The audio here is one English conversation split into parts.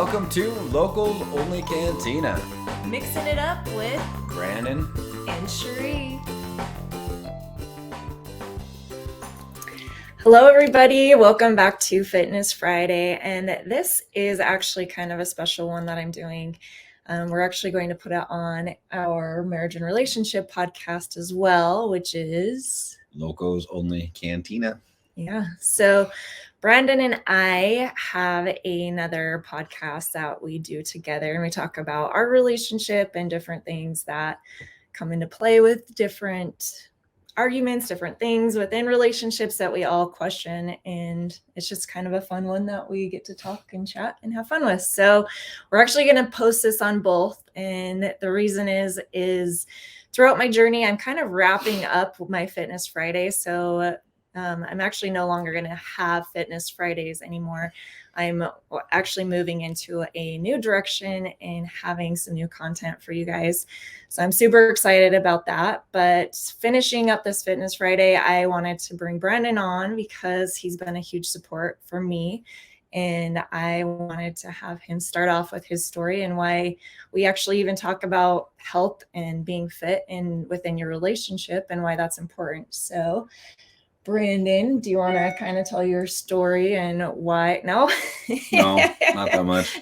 Welcome to Locals Only Cantina. Mixing it up with Brandon and Cherie. Hello, everybody. Welcome back to Fitness Friday. And this is actually kind of a special one that I'm doing. We're actually going to put it on our marriage and relationship podcast as well, which is Locals Only Cantina. Yeah. So Brandon and I have another podcast that we do together, and we talk about our relationship and different things that come into play with different arguments, different things within relationships that we all question. And it's just kind of a fun one that we get to talk and chat and have fun with. So we're actually going to post this on both. And the reason is throughout my journey, I'm kind of wrapping up my Fitness Friday. So I'm actually no longer going to have Fitness Fridays anymore. I'm actually moving into a new direction and having some new content for you guys. So I'm super excited about that. But finishing up this Fitness Friday, I wanted to bring Brandon on because he's been a huge support for me. And I wanted to have him start off with his story and why we actually even talk about health and being fit and within your relationship and why that's important. So Brandon, do you want to kind of tell your story and why? No, not that much.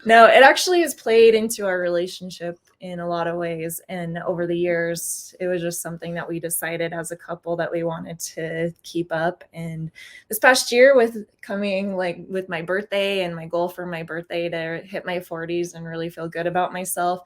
No, it actually has played into our relationship in a lot of ways. And over the years, it was just something that we decided as a couple that we wanted to keep up. And this past year with my birthday and my goal for my birthday to hit my 40s and really feel good about myself.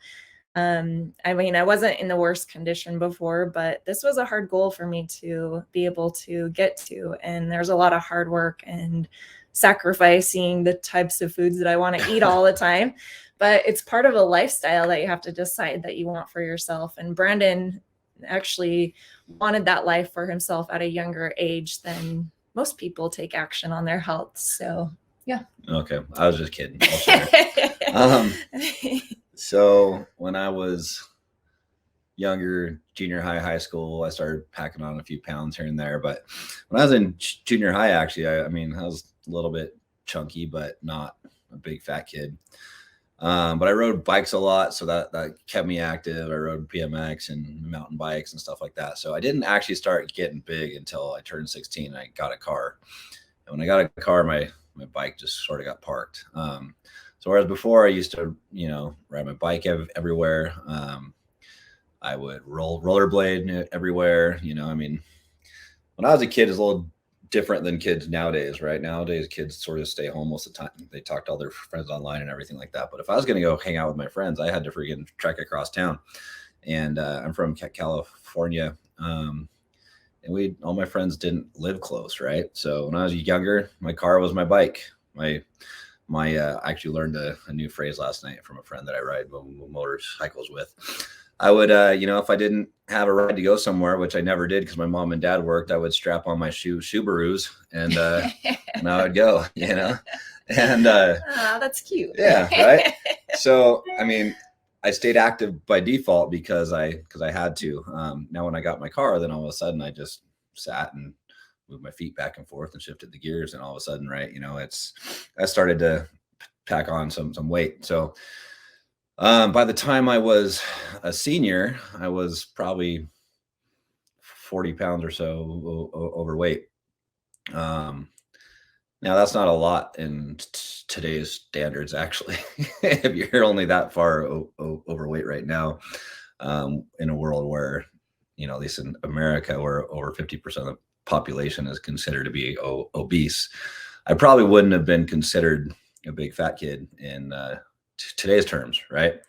I wasn't in the worst condition before, but this was a hard goal for me to be able to get to. And there's a lot of hard work and sacrificing the types of foods that I want to eat all the time. But it's part of a lifestyle that you have to decide that you want for yourself. And Brandon actually wanted that life for himself at a younger age than most people take action on their health. So, yeah. Okay. I was just kidding. So when I was younger, junior high, high school, I started packing on a few pounds here and there. But when I was in junior high, actually, I was a little bit chunky, but not a big fat kid. But I rode bikes a lot, so that kept me active. I rode BMX and mountain bikes and stuff like that. So I didn't actually start getting big until I turned 16 and I got a car. And when I got a car, my bike just sort of got parked. So whereas before I used to, ride my bike everywhere, I would rollerblade everywhere. When I was a kid, it's a little different than kids nowadays, right? Nowadays, kids sort of stay home most of the time. They talk to all their friends online and everything like that. But if I was going to go hang out with my friends, I had to freaking trek across town. And I'm from California. And all my friends didn't live close, right? So when I was younger, my car was my bike. I actually learned a new phrase last night from a friend that I ride motorcycles with. I would, if I didn't have a ride to go somewhere, which I never did because my mom and dad worked, I would strap on my Subarus and I would go, and that's cute. Yeah, right. So, I stayed active by default because I had to. Now, when I got my car, then all of a sudden I just sat and moved my feet back and forth and shifted the gears, and all of a sudden, right, I started to pack on some weight. So by the time I was a senior, I was probably 40 pounds or so overweight. Now that's not a lot in today's standards, actually. If you're only that far overweight right now, in a world where, at least in America, where over 50% of the population is considered to be obese, I probably wouldn't have been considered a big fat kid in today's terms, right?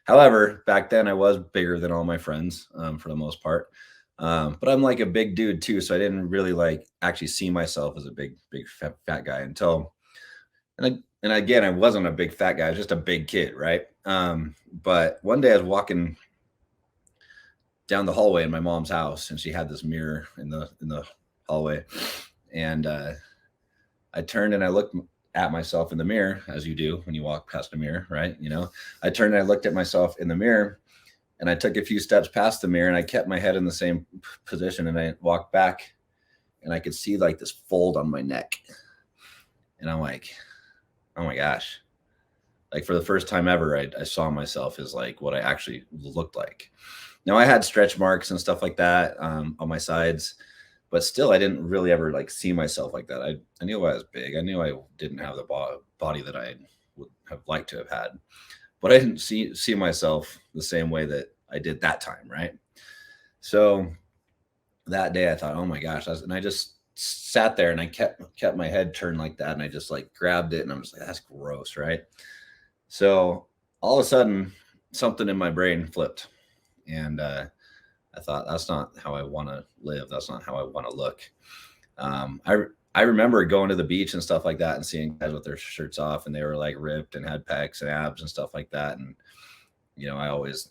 However, back then I was bigger than all my friends for the most part, but I'm like a big dude too, so I didn't really actually see myself as a big fat guy until, and again, I wasn't a big fat guy, I was just a big kid, right? But one day I was walking down the hallway in my mom's house, and she had this mirror in the hallway, and I turned and I looked at myself in the mirror, as you do when you walk past a mirror, right? I turned and I looked at myself in the mirror, and I took a few steps past the mirror, and I kept my head in the same position, and I walked back, and I could see this fold on my neck, and I'm like, oh my gosh. Like for the first time ever, I saw myself as like what I actually looked like. Now I had stretch marks and stuff like that on my sides, but still I didn't really ever like see myself like that. I knew I was big. I knew I didn't have the body that I would have liked to have had, but I didn't see myself the same way that I did that time. Right. So that day I thought, oh my gosh, and I just sat there and I kept my head turned like that. And I just like grabbed it and I'm just like, that's gross. Right. So all of a sudden something in my brain flipped, and I thought, that's not how I want to live. That's not how I want to look. Um, I I remember going to the beach and stuff like that and seeing guys with their shirts off and they were like ripped and had pecs and abs and stuff like that. And I always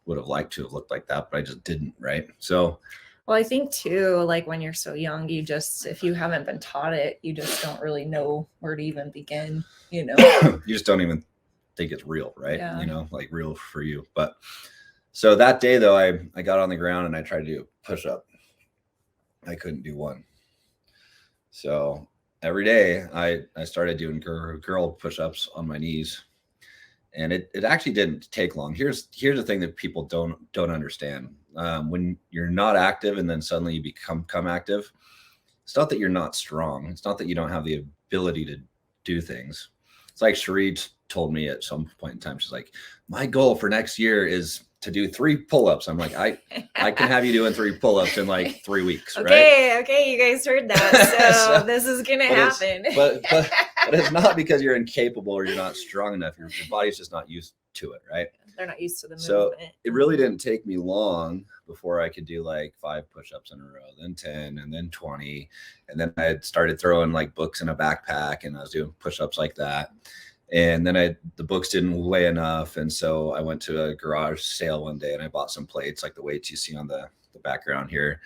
would have liked to have looked like that, but I just didn't. Right. So Well, I think too, like when you're so young, if you haven't been taught it, you just don't really know where to even begin, you just don't even think it's real, right? Yeah. Like real for you. But so that day though, I got on the ground and I tried to do a push up. I couldn't do one. So every day I started doing girl push-ups on my knees, and it actually didn't take long. Here's the thing that people don't understand. When you're not active and then suddenly you become active, it's not that you're not strong. It's not that you don't have the ability to do things. It's like Cherie told me at some point in time, she's like, my goal for next year is to do 3 pull-ups. I'm like, I can have you doing 3 pull-ups in like 3 weeks. Okay, right? Okay, you guys heard that. So this is gonna happen. But it's not because you're incapable or you're not strong enough. Your body's just not used to it, right? They're not used to the movement. So it really didn't take me long before I could do like 5 push-ups in a row, then 10, and then 20. And then I had started throwing like books in a backpack and I was doing push-ups like that. And then the books didn't weigh enough. And so I went to a garage sale one day and I bought some plates, like the weights you see on the background here.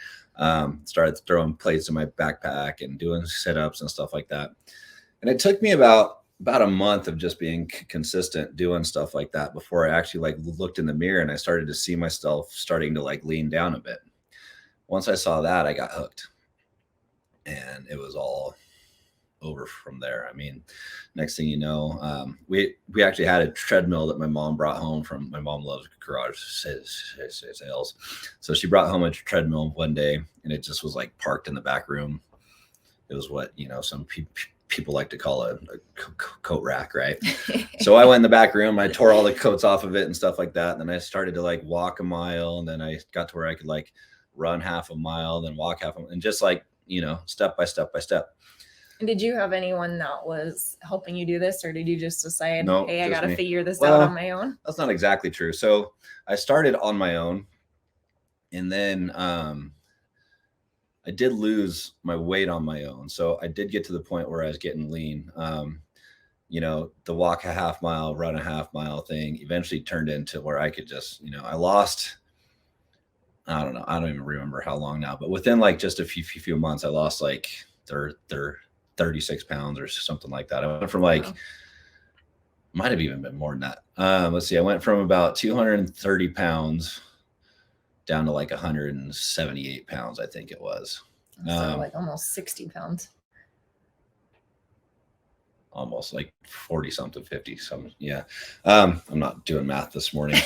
Started throwing plates in my backpack and doing sit-ups and stuff like that. And it took me about a month of just being consistent doing stuff like that before I actually like looked in the mirror and I started to see myself starting to like lean down a bit. Once I saw that, I got hooked, and it was all over from there. I mean, next thing you know, we actually had a treadmill that my mom brought home from. My mom loves garage sales, so she brought home a treadmill one day, and it just was like parked in the back room. It was what some people like to call a coat rack, right? So I went in the back room, I tore all the coats off of it and stuff like that, and then I started to like walk a mile, and then I got to where I could like run half a mile, then walk half a mile, and just like step by step by step. And did you have anyone that was helping you do this, or did you just decide, no, hey, I got to figure this out on my own? That's not exactly true. So I started on my own, and then I did lose my weight on my own. So I did get to the point where I was getting lean. The walk a half mile, run a half mile thing eventually turned into where I could just, I lost, I don't know, I don't even remember how long now, but within like just a few months, I lost like 36 pounds or something like that. I went from like, might have even been more than that. Let's see. I went from about 230 pounds down to like 178 pounds, I think it was. So like almost 60 pounds. Almost like 40 something, 50 something. Yeah. I'm not doing math this morning.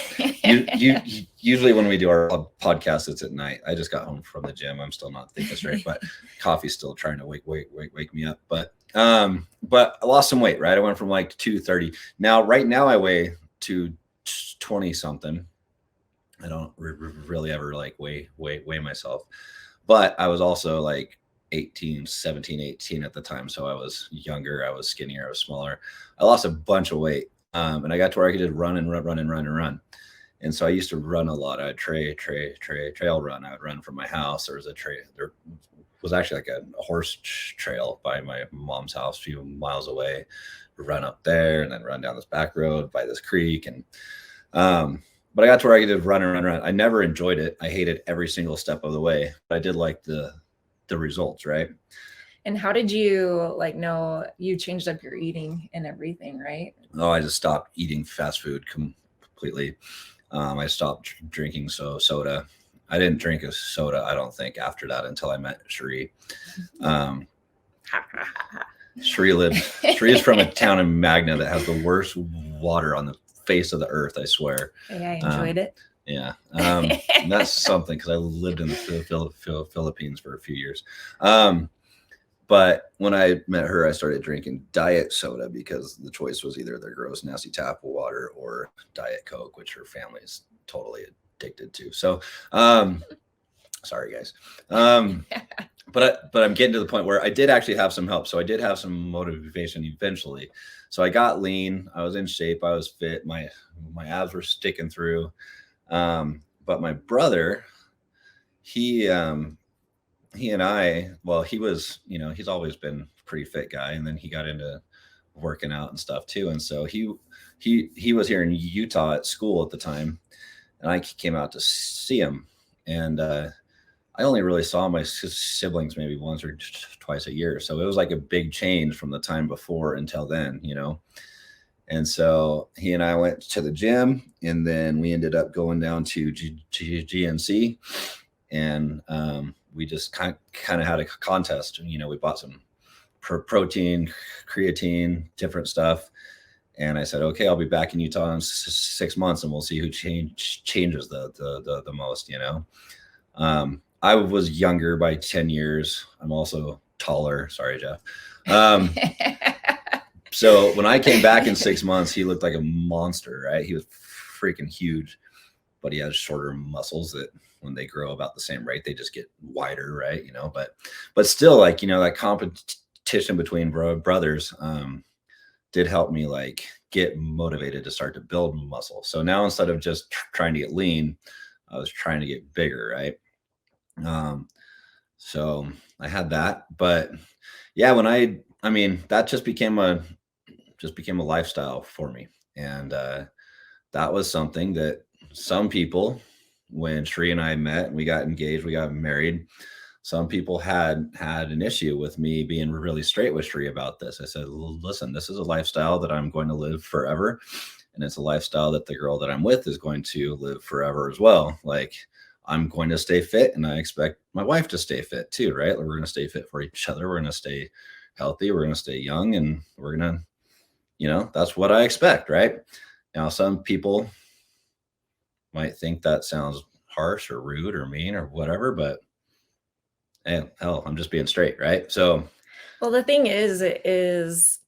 Usually when we do our podcast, it's at night. I just got home from the gym. I'm still not thinking straight, but coffee's still trying to wake me up. But I lost some weight, right? I went from like 230. Right now I weigh 220 something. I don't really ever like weigh myself, but I was also like 17, 18 at the time. So I was younger, I was skinnier, I was smaller. I lost a bunch of weight. And I got to where I could just run. And so I used to run a lot. I'd trail run. I would run from my house. There was actually like a horse trail by my mom's house a few miles away. Run up there and then run down this back road by this creek. And but I got to where I could just run. I never enjoyed it. I hated every single step of the way, but I did like the results, right? And how did you know you changed up your eating and everything, right? Oh, I just stopped eating fast food completely. I stopped drinking soda. I didn't drink a soda, I don't think, after that until I met Cherie. Cherie is from a town in Magna that has the worst water on the face of the earth, I swear. Hey, I enjoyed it. Yeah. That's something, because I lived in the Philippines for a few years. But when I met her, I started drinking diet soda because the choice was either the gross, nasty tap water or Diet Coke, which her family is totally addicted to. So, sorry guys. But I'm getting to the point where I did actually have some help. So I did have some motivation eventually. So I got lean. I was in shape. I was fit. My abs were sticking through. But my brother, he and I, well, he was, he's always been a pretty fit guy, and then he got into working out and stuff too. And so he was here in Utah at school at the time, and I came out to see him. And I only really saw my siblings maybe once or twice a year. So it was like a big change from the time before until then, And so he and I went to the gym, and then we ended up going down to GNC, and we just kind of had a contest. We bought some protein, creatine, different stuff. And I said, okay, I'll be back in Utah in 6 months, and we'll see who changes the most, I was younger by 10 years. I'm also taller. Sorry, Jeff. So when I came back in 6 months, he looked like a monster, right? He was freaking huge, but he has shorter muscles that when they grow about the same rate, they just get wider, right? But still, like, that competition between brothers did help me like get motivated to start to build muscle. So now instead of just trying to get lean, I was trying to get bigger, right? So I had that, but yeah, that just became a lifestyle for me. And, that was something that some people, when Cherie and I met and we got engaged, we got married, some people had an issue with me being really straight with Cherie about this. I said, listen, this is a lifestyle that I'm going to live forever. And it's a lifestyle that the girl that I'm with is going to live forever as well. Like, I'm going to stay fit, and I expect my wife to stay fit too, right? Like, we're going to stay fit for each other. We're going to stay healthy. We're going to stay young, and we're going to, that's what I expect, right? Now, some people might think that sounds harsh or rude or mean or whatever, but hey, hell, I'm just being straight, right? So, well, the thing is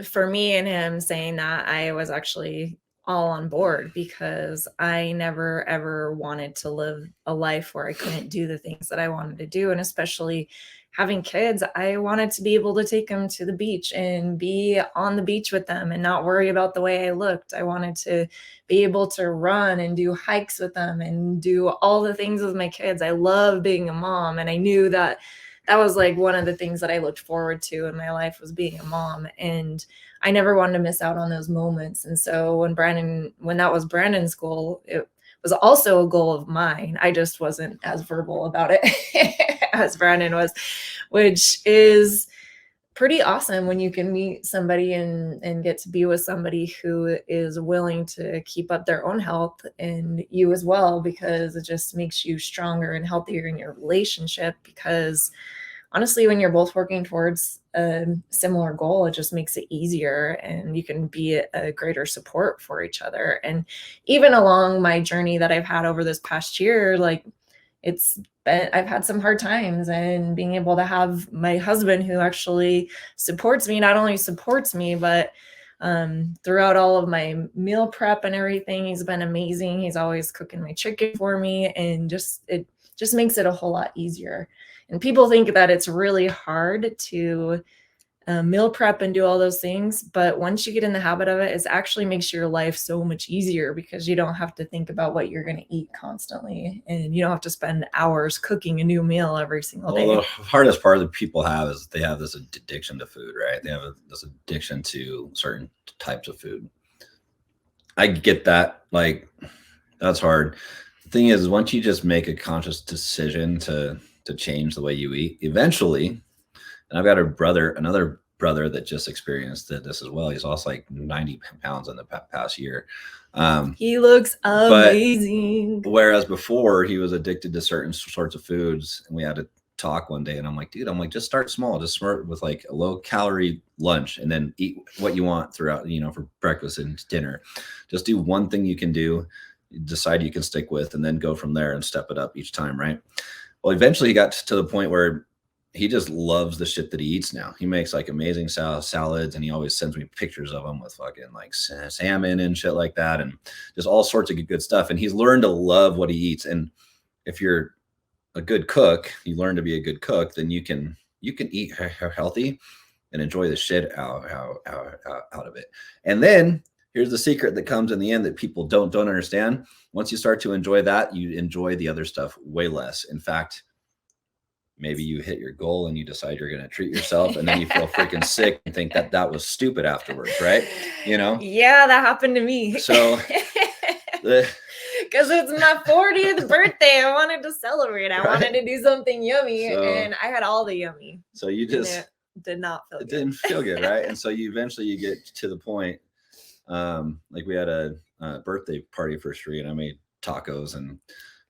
for me and him saying that, I was actually all on board because I never ever wanted to live a life where I couldn't do the things that I wanted to do. And especially having kids, I wanted to be able to take them to the beach and be on the beach with them and not worry about the way I looked. I wanted to be able to run and do hikes with them and do all the things with my kids. I love being a mom, and I knew that was like one of the things that I looked forward to in my life, was being a mom. And I never wanted to miss out on those moments. And so when that was Brandon's goal, it was also a goal of mine. I just wasn't as verbal about it as Brandon was, which is pretty awesome when you can meet somebody and get to be with somebody who is willing to keep up their own health, and you as well, because it just makes you stronger and healthier in your relationship. Because honestly, when you're both working towards a similar goal, it just makes it easier, and you can be a greater support for each other. And even along my journey that I've had over this past year, like, I've had some hard times, and being able to have my husband who actually supports me, not only supports me, but throughout all of my meal prep and everything, he's been amazing. He's always cooking my chicken for me, and it just makes it a whole lot easier. And people think that it's really hard to meal prep and do all those things, but once you get in the habit of it, it actually makes your life so much easier, because you don't have to think about what you're going to eat constantly, and you don't have to spend hours cooking a new meal every single day. The hardest part that people have is they have this addiction to food, right? They have this addiction to certain types of food. I get that. Like, that's hard. The thing is, once you just make a conscious decision to change the way you eat, eventually. And I've got another brother that just experienced this as well. He's lost like 90 pounds in the past year. He looks amazing. Whereas before, he was addicted to certain sorts of foods, and we had to talk one day, and I'm like, dude, I'm like, just start small, just start with like a low calorie lunch, and then eat what you want throughout, for breakfast and dinner. Just do one thing you can do, decide you can stick with, and then go from there and step it up each time, right? Well, eventually he got to the point where he just loves the shit that he eats now. He makes like amazing salads, and he always sends me pictures of them with fucking like salmon and shit like that, and just all sorts of good stuff. And he's learned to love what he eats. And if you're a good cook, you learn to be a good cook, then you can eat healthy and enjoy the shit out of it. And then here's the secret that comes in the end that people don't understand. Once you start to enjoy that, you enjoy the other stuff way less. In fact, maybe you hit your goal and you decide you're going to treat yourself, and then you feel freaking sick and think that was stupid afterwards, right? Yeah, that happened to me. So because it's my 40th birthday, I wanted to celebrate. I wanted to do something yummy, and I had all the yummy. So you just did not feel good. It didn't feel good, right? And so you eventually get to the point, like we had a birthday party for Cherie, and I made tacos, and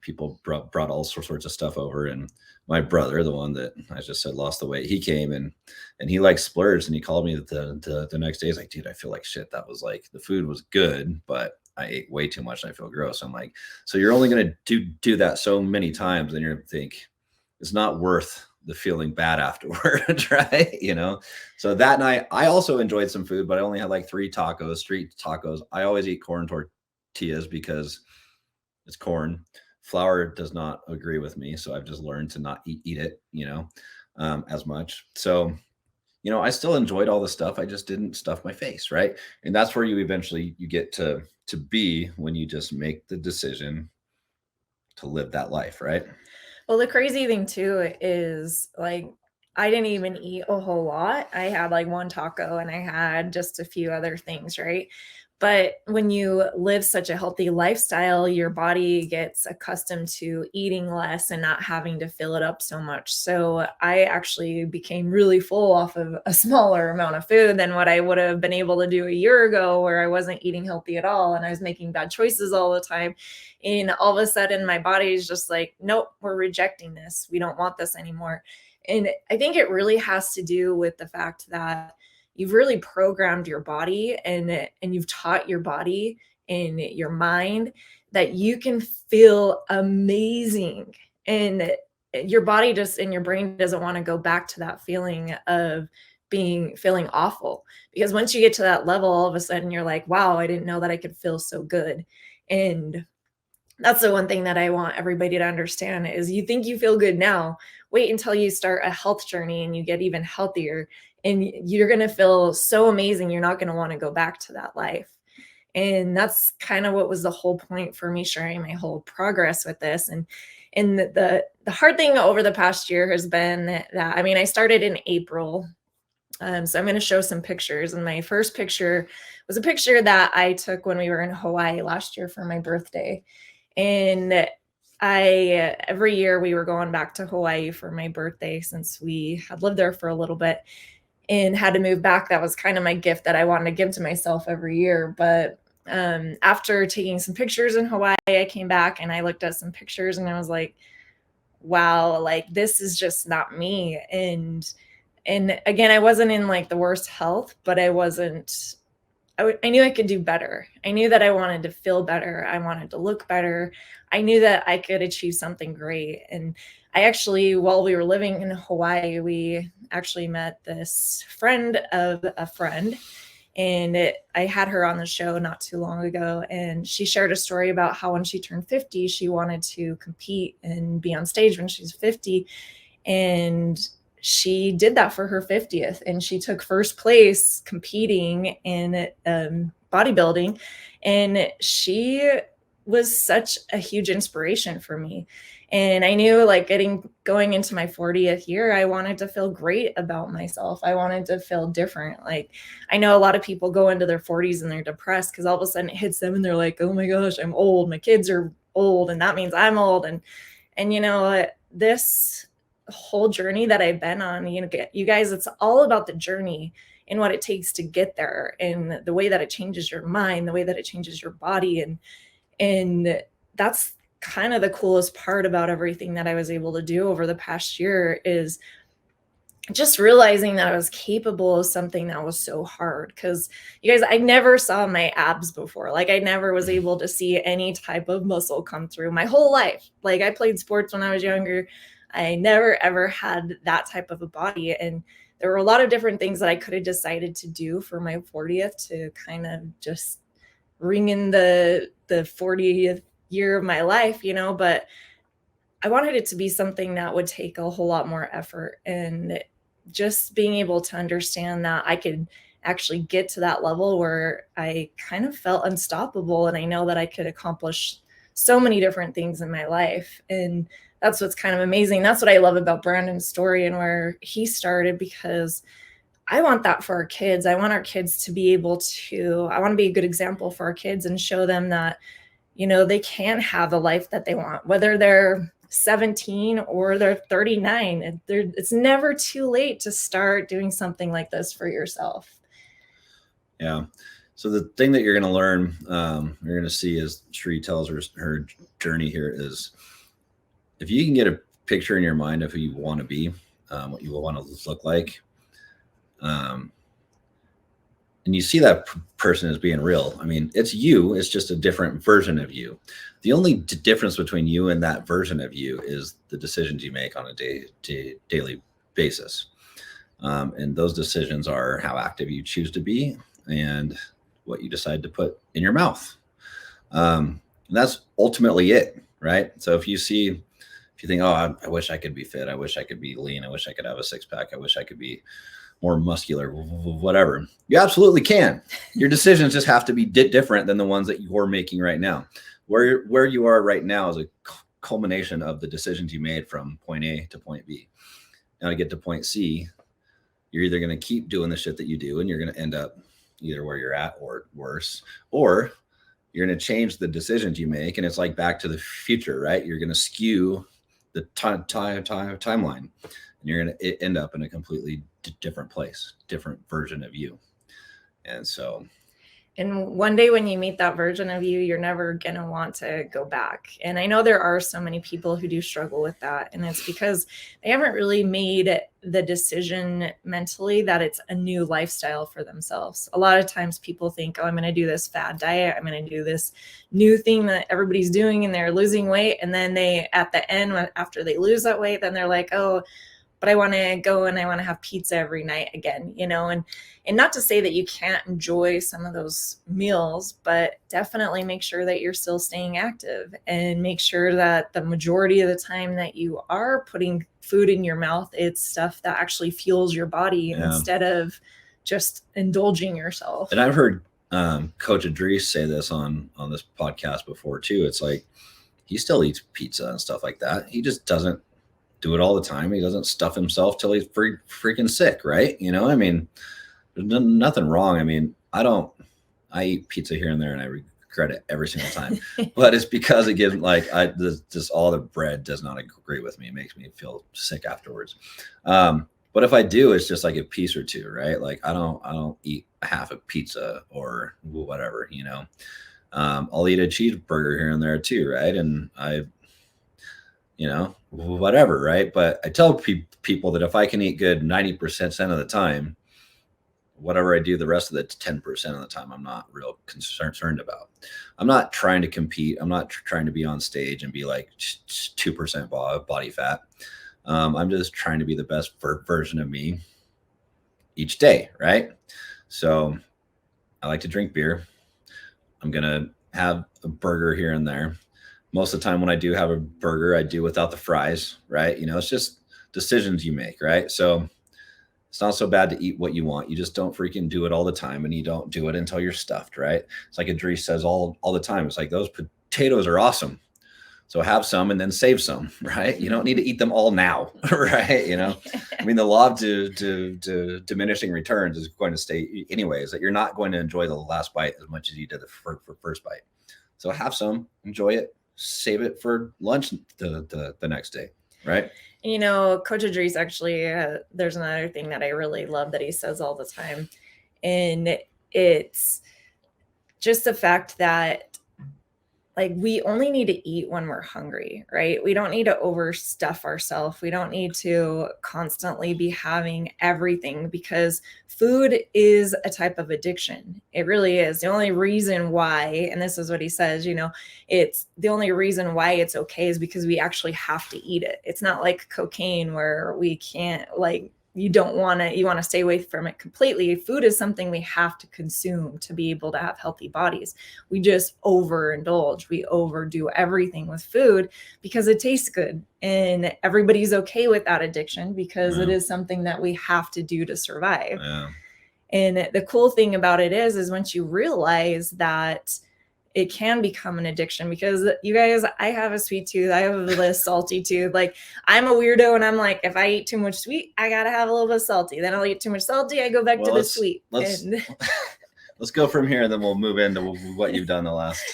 people brought all sorts of stuff over. And my brother, the one that I just said lost the weight, he came and he like splurged, and he called me the next day. He's like, dude, I feel like shit. That was like, the food was good, but I ate way too much and I feel gross. I'm like, so you're only going to do that so many times, and you're think it's not worth the feeling bad afterwards, right? So that night I also enjoyed some food, but I only had like 3 tacos, street tacos. I always eat corn tortillas because it's corn. Flour does not agree with me, so I've just learned to not eat it, as much. So, I still enjoyed all the stuff. I just didn't stuff my face, right? And that's where you get to be when you just make the decision to live that life, right? Well, the crazy thing too is like, I didn't even eat a whole lot. I had like 1 taco and I had just a few other things, right? But when you live such a healthy lifestyle, your body gets accustomed to eating less and not having to fill it up so much. So I actually became really full off of a smaller amount of food than what I would have been able to do a year ago, where I wasn't eating healthy at all and I was making bad choices all the time. And all of a sudden my body is just like, nope, we're rejecting this. We don't want this anymore. And I think it really has to do with the fact that you've really programmed your body and you've taught your body and your mind that you can feel amazing, and your body just, and your brain doesn't want to go back to that feeling of feeling awful, because once you get to that level, all of a sudden you're like, wow, I didn't know that I could feel so good. And that's the one thing that I want everybody to understand is, you think you feel good now, wait until you start a health journey and you get even healthier, and you're going to feel so amazing. You're not going to want to go back to that life. And that's kind of what was the whole point for me sharing my whole progress with this. And the hard thing over the past year has been that, I mean, I started in April. So I'm going to show some pictures. And my first picture was a picture that I took when we were in Hawaii last year for my birthday. And every year we were going back to Hawaii for my birthday, since we had lived there for a little bit and had to move back. That was kind of my gift that I wanted to give to myself every year. But after taking some pictures in Hawaii, I came back and I looked at some pictures and I was like, wow, like this is just not me. And again, I wasn't in like the worst health, but I knew I could do better. I knew that I wanted to feel better. I wanted to look better. I knew that I could achieve something great. And I actually, while we were living in Hawaii, we actually met this friend of a friend. And I had her on the show not too long ago. And she shared a story about how when she turned 50, she wanted to compete and be on stage when she's 50. And she did that for her 50th, and she took first place competing in bodybuilding. And she was such a huge inspiration for me. And I knew, like, going into my 40th year, I wanted to feel great about myself. I wanted to feel different. Like, I know a lot of people go into their 40s and they're depressed because all of a sudden it hits them and they're like, oh my gosh, I'm old. My kids are old, and that means I'm old. And you know, this whole journey that I've been on, you guys, it's all about the journey and what it takes to get there, and the way that it changes your mind, the way that it changes your body. And that's kind of the coolest part about everything that I was able to do over the past year is just realizing that I was capable of something that was so hard. Because you guys, I never saw my abs before. Like, I never was able to see any type of muscle come through my whole life. Like, I played sports when I was younger. I never ever had that type of a body. And there were a lot of different things that I could have decided to do for my 40th to kind of just ring in the 40th year of my life, but I wanted it to be something that would take a whole lot more effort, and just being able to understand that I could actually get to that level where I kind of felt unstoppable, and I know that I could accomplish so many different things in my life. And that's what's kind of amazing. That's what I love about Brandon's story and where he started, because I want that for our kids. I want our kids to be able to, I want to be a good example for our kids and show them that, they can have the life that they want, whether they're 17 or they're 39. It's never too late to start doing something like this for yourself. Yeah. So the thing that you're going to learn, you're going to see as Cherie tells her journey here is, if you can get a picture in your mind of who you want to be, what you will want to look like, and you see that person as being real. I mean, it's you. It's just a different version of you. The only difference between you and that version of you is the decisions you make on a daily basis. And those decisions are how active you choose to be and what you decide to put in your mouth. And that's ultimately it, right? So if you think, oh, I wish I could be fit. I wish I could be lean. I wish I could have a six pack. I wish I could be more muscular, whatever. You absolutely can. Your decisions just have to be different than the ones that you're making right now. Where you are right now is a culmination of the decisions you made from point A to point B. Now to get to point C, you're either going to keep doing the shit that you do and you're going to end up either where you're at or worse, or you're going to change the decisions you make. And it's like Back to the Future, right? You're going to skew the timeline, and you're going to end up in a completely different place, different version of you. And so, and one day when you meet that version of you, you're never going to want to go back. And I know there are so many people who do struggle with that. And it's because they haven't really made the decision mentally that it's a new lifestyle for themselves. A lot of times people think, oh, I'm going to do this fad diet. I'm going to do this new thing that everybody's doing and they're losing weight. And then they, at the end, after they lose that weight, then they're like, oh, but I want to go and I want to have pizza every night again, and not to say that you can't enjoy some of those meals, but definitely make sure that you're still staying active and make sure that the majority of the time that you are putting food in your mouth, it's stuff that actually fuels your body instead of just indulging yourself. And I've heard Coach Idris say this on this podcast before too. It's like, he still eats pizza and stuff like that. He just doesn't do it all the time. He doesn't stuff himself till he's freaking sick, right? I mean, there's nothing wrong. I mean, I eat pizza here and there and I regret it every single time, but it's because it gives just all the bread does not agree with me. It makes me feel sick afterwards. But if I do, it's just like a piece or two, right? Like I don't eat half a pizza or whatever, I'll eat a cheeseburger here and there too, right? And whatever, right? But I tell people that if I can eat good 90% of the time, whatever I do the rest of the 10% of the time, I'm not real concerned about. I'm not trying to compete. I'm not trying to be on stage and be like 2% body fat. I'm just trying to be the best version of me each day, right? So I like to drink beer. I'm going to have a burger here and there. Most of the time when I do have a burger, I do without the fries, right? It's just decisions you make, right? So it's not so bad to eat what you want. You just don't freaking do it all the time, and you don't do it until you're stuffed, right? It's like Idris says all the time. It's like, those potatoes are awesome. So have some and then save some, right? You don't need to eat them all now, right? I mean, the law of to diminishing returns is going to stay anyways, that you're not going to enjoy the last bite as much as you did the first bite. So have some, enjoy it, save it for lunch the next day, right? Coach Idris actually, there's another thing that I really love that he says all the time. And it's just the fact that like we only need to eat when we're hungry, right? We don't need to overstuff ourselves. We don't need to constantly be having everything, because food is a type of addiction. It really is. The only reason why, and this is what he says, it's the only reason why it's okay is because we actually have to eat it. It's not like cocaine where we can't, like, you want to stay away from it completely. Food is something we have to consume to be able to have healthy bodies. We just overindulge. We overdo everything with food because it tastes good, and everybody's okay with that addiction because it is something that we have to do to survive. And the cool thing about it is once you realize that it can become an addiction, because you guys, I have a sweet tooth. I have a salty tooth. Like, I'm a weirdo, and I'm like, if I eat too much sweet, I got to have a little bit of salty. Then I'll eat too much salty. I go back to the sweet. Let's go from here, and then we'll move into what you've done the last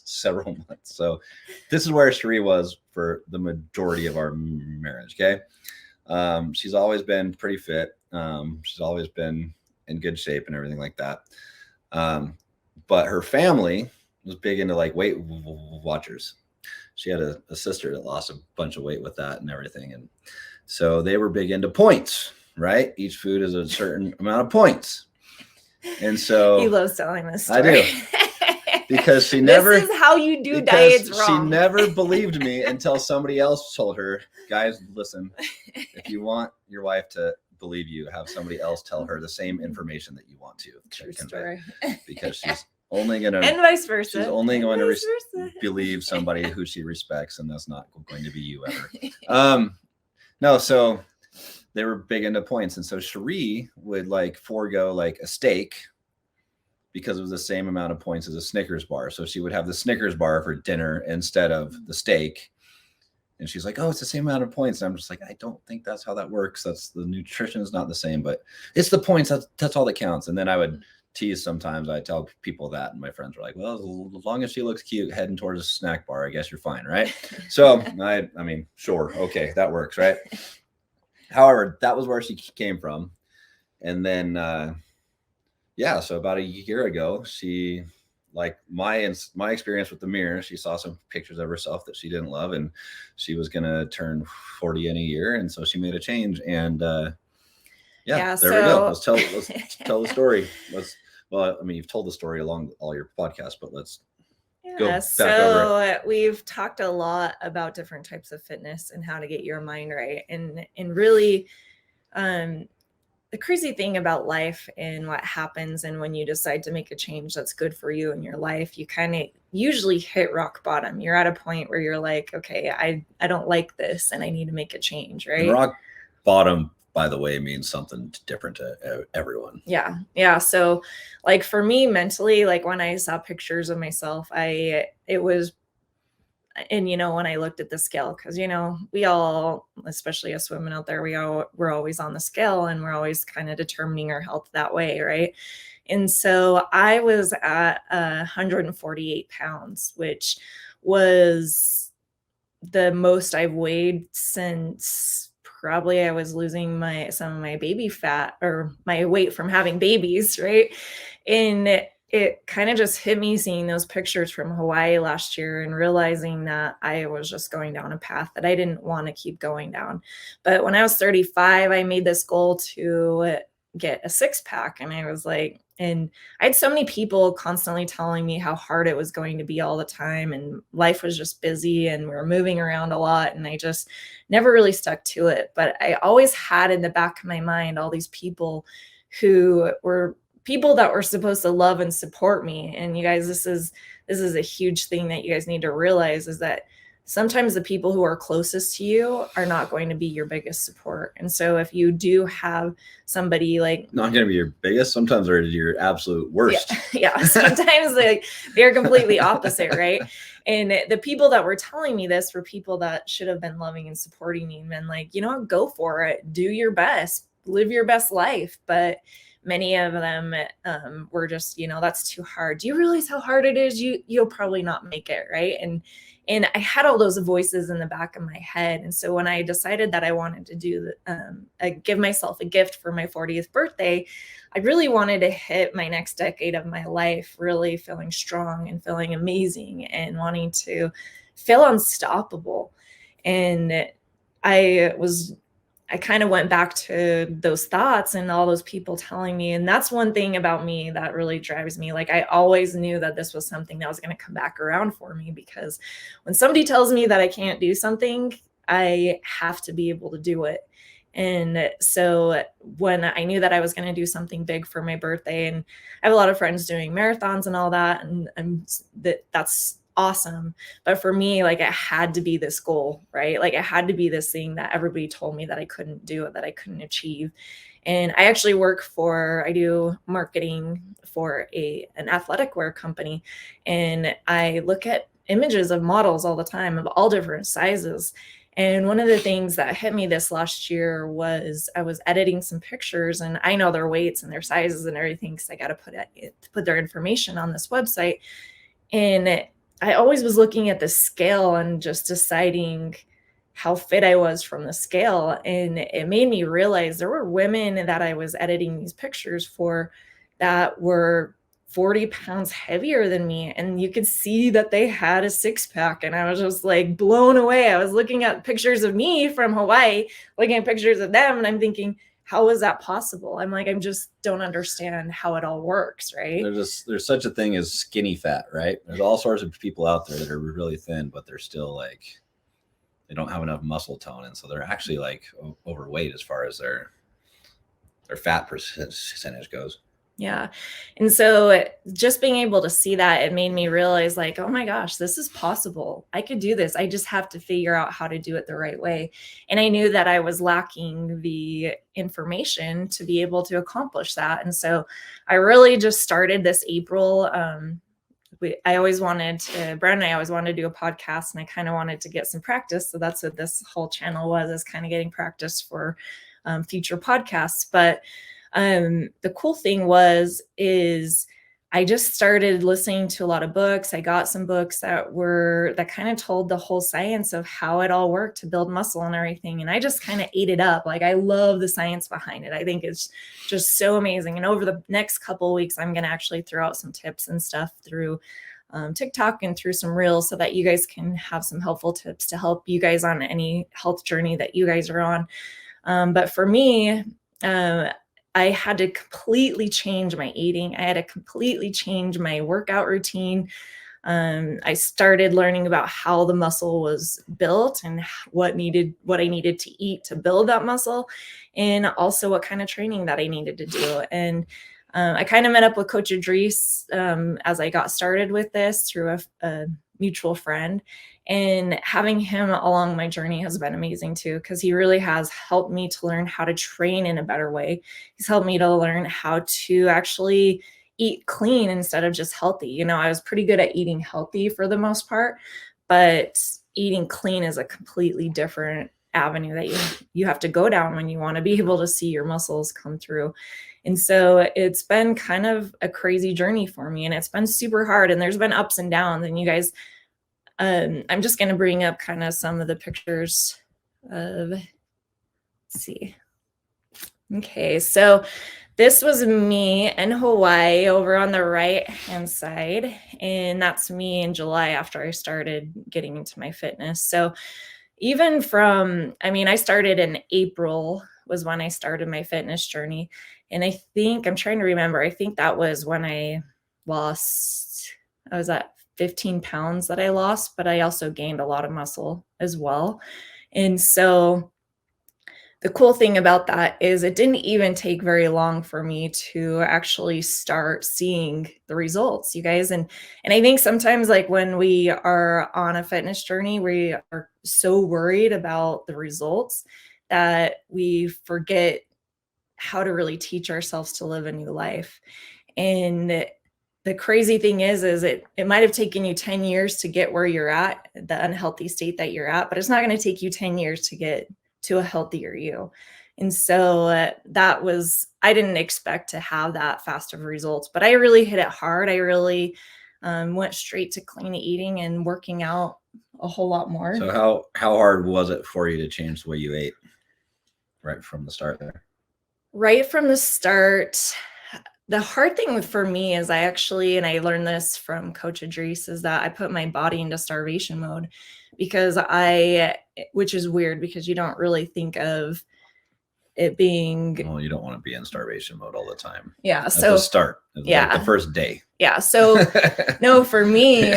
several months. So this is where Cherie was for the majority of our marriage. Okay. She's always been pretty fit. She's always been in good shape and everything like that. But her family was big into like Weight Watchers. She had a sister that lost a bunch of weight with that and everything. And so they were big into points, right? Each food is a certain amount of points. And so you love telling this story. I do. Because she never, this is how you do diets wrong. She never believed me until somebody else told her, guys, listen, if you want your wife to believe you, have somebody else tell her the same information that you want to. True story. Because she's only going to, and vice versa. She's only going to believe somebody who she respects, and that's not going to be you ever. No, so they were big into points. And so Cherie would like forego like a steak because it was the same amount of points as a Snickers bar. So she would have the Snickers bar for dinner instead of the steak. And she's like, oh, it's the same amount of points. And I'm just like, I don't think that's how that works. That's the nutrition is not the same, but it's the points. That's all that counts. And then I would tease sometimes. I tell people that, and my friends were like, well, as long as she looks cute heading towards a snack bar, I guess you're fine, right? So I mean, sure. Okay, that works, right? However, that was where she came from. And then, so about a year ago, she, like my experience with the mirror, she saw some pictures of herself that she didn't love, and she was going to turn 40 in a year. And so she made a change, and there we go. Let's tell the story. Well, I mean, you've told the story along all your podcasts, but let's go back over it. We've talked a lot about different types of fitness and how to get your mind right. And really, the crazy thing about life and what happens, and when you decide to make a change that's good for you in your life, you kind of usually hit rock bottom. You're at a point where you're like, okay, I don't like this and I need to make a change, right? And rock bottom, by the way, means something different to everyone. Yeah. So like for me mentally, like when I saw pictures of myself, and when I looked at the scale, because we all, especially us women out there, we're always on the scale, and we're always kind of determining our health that way, right? And so I was at 148 pounds, which was the most I've weighed since probably I was losing some of my baby fat, or my weight from having babies, right? And it kind of just hit me seeing those pictures from Hawaii last year and realizing that I was just going down a path that I didn't want to keep going down. But when I was 35, I made this goal to get a 6-pack. And I was like, and I had so many people constantly telling me how hard it was going to be all the time. And life was just busy, and we were moving around a lot. And I just never really stuck to it. But I always had in the back of my mind all these people who were people that were supposed to love and support me. And you guys, this is a huge thing that you guys need to realize, is that sometimes the people who are closest to you are not going to be your biggest support. And so if you do have somebody like, not going to be your biggest, sometimes they're your absolute worst. Yeah. Sometimes they're completely opposite, right? And the people that were telling me this were people that should have been loving and supporting me and been like, go for it, do your best, live your best life. But many of them were just, that's too hard. Do you realize how hard it is? You'll probably not make it, right? And I had all those voices in the back of my head. And so when I decided that I wanted to do give myself a gift for my 40th birthday, I really wanted to hit my next decade of my life really feeling strong and feeling amazing and wanting to feel unstoppable. And I kind of went back to those thoughts and all those people telling me. And that's one thing about me that really drives me. Like, I always knew that this was something that was going to come back around for me, because when somebody tells me that I can't do something, I have to be able to do it. And so when I knew that I was going to do something big for my birthday, and I have a lot of friends doing marathons and all that, and that's awesome. But for me, like, it had to be this goal, right? Like, it had to be this thing that everybody told me that I couldn't do, that I couldn't achieve. And I actually I do marketing for an athletic wear company. And I look at images of models all the time of all different sizes. And one of the things that hit me this last year was I was editing some pictures, and I know their weights and their sizes and everything, because I got to put their information on this website. And I always was looking at the scale and just deciding how fit I was from the scale. And it made me realize there were women that I was editing these pictures for that were 40 pounds heavier than me. And you could see that they had a six pack. And I was just like blown away. I was looking at pictures of me from Hawaii, looking at pictures of them, and I'm thinking, how is that possible? I'm like, I just don't understand how it all works, right? There's such a thing as skinny fat, right? There's all sorts of people out there that are really thin, but they're still like, they don't have enough muscle tone. And so they're actually like overweight as far as their fat percentage goes. Yeah. And so just being able to see that, it made me realize, like, oh my gosh, this is possible. I could do this. I just have to figure out how to do it the right way. And I knew that I was lacking the information to be able to accomplish that. And so I really just started this April. Brandon and I always wanted to do a podcast, and I kind of wanted to get some practice. So that's what this whole channel was, is kind of getting practice for future podcasts. But the cool thing is I just started listening to a lot of books. I got some books that kind of told the whole science of how it all worked to build muscle and everything. And I just kind of ate it up. Like, I love the science behind it. I think it's just so amazing. And over the next couple of weeks, I'm going to actually throw out some tips and stuff through TikTok and through some reels, so that you guys can have some helpful tips to help you guys on any health journey that you guys are on. But for me, I had to completely change my eating. I had to completely change my workout routine. I started learning about how the muscle was built and what I needed to eat to build that muscle, and also what kind of training that I needed to do. And I kind of met up with Coach Idris as I got started with this through a mutual friend. And having him along my journey has been amazing too, because he really has helped me to learn how to train in a better way. He's helped me to learn how to actually eat clean instead of just healthy. I was pretty good at eating healthy for the most part, but eating clean is a completely different avenue that you have to go down when you want to be able to see your muscles come through. And so it's been kind of a crazy journey for me, and it's been super hard, and there's been ups and downs. And you guys, I'm just going to bring up kind of some of the pictures of, let's see. Okay, so this was me in Hawaii over on the right-hand side, and that's me in July after I started getting into my fitness. So even I started in April was when I started my fitness journey. And I'm trying to remember, I think that was when I was at 15 pounds that I lost, but I also gained a lot of muscle as well. And so the cool thing about that is it didn't even take very long for me to actually start seeing the results, you guys. And I think sometimes, like, when we are on a fitness journey, we are so worried about the results that we forget how to really teach ourselves to live a new life. And the crazy thing is it might have taken you 10 years to get where you're at, the unhealthy state that you're at, but it's not going to take you 10 years to get to a healthier you. And so I didn't expect to have that fast of results, but I really hit it hard. I really went straight to clean eating and working out a whole lot more. So how hard was it for you to change the way you ate right from the start there? Right from the start, the hard thing for me is and I learned this from Coach Idris, is that I put my body into starvation mode which is weird because you don't really think of it being. Well, you don't want to be in starvation mode all the time. Yeah. At the start. Yeah. Like the first day. Yeah. So for me,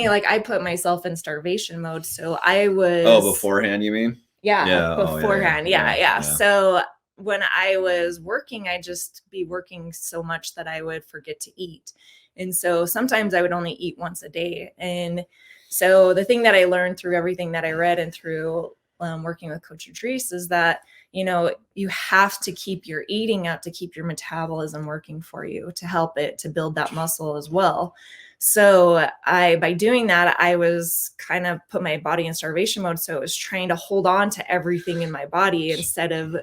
like I put myself in starvation mode. So I was. Oh, beforehand, you mean? Yeah. Beforehand. Yeah. So when I was working, I'd just be working so much that I would forget to eat. And so sometimes I would only eat once a day. And so the thing that I learned through everything that I read and through working with Coach Idris is that, you have to keep your eating up to keep your metabolism working for you, to help it to build that muscle as well. So by doing that, I was kind of put my body in starvation mode. So it was trying to hold on to everything in my body instead of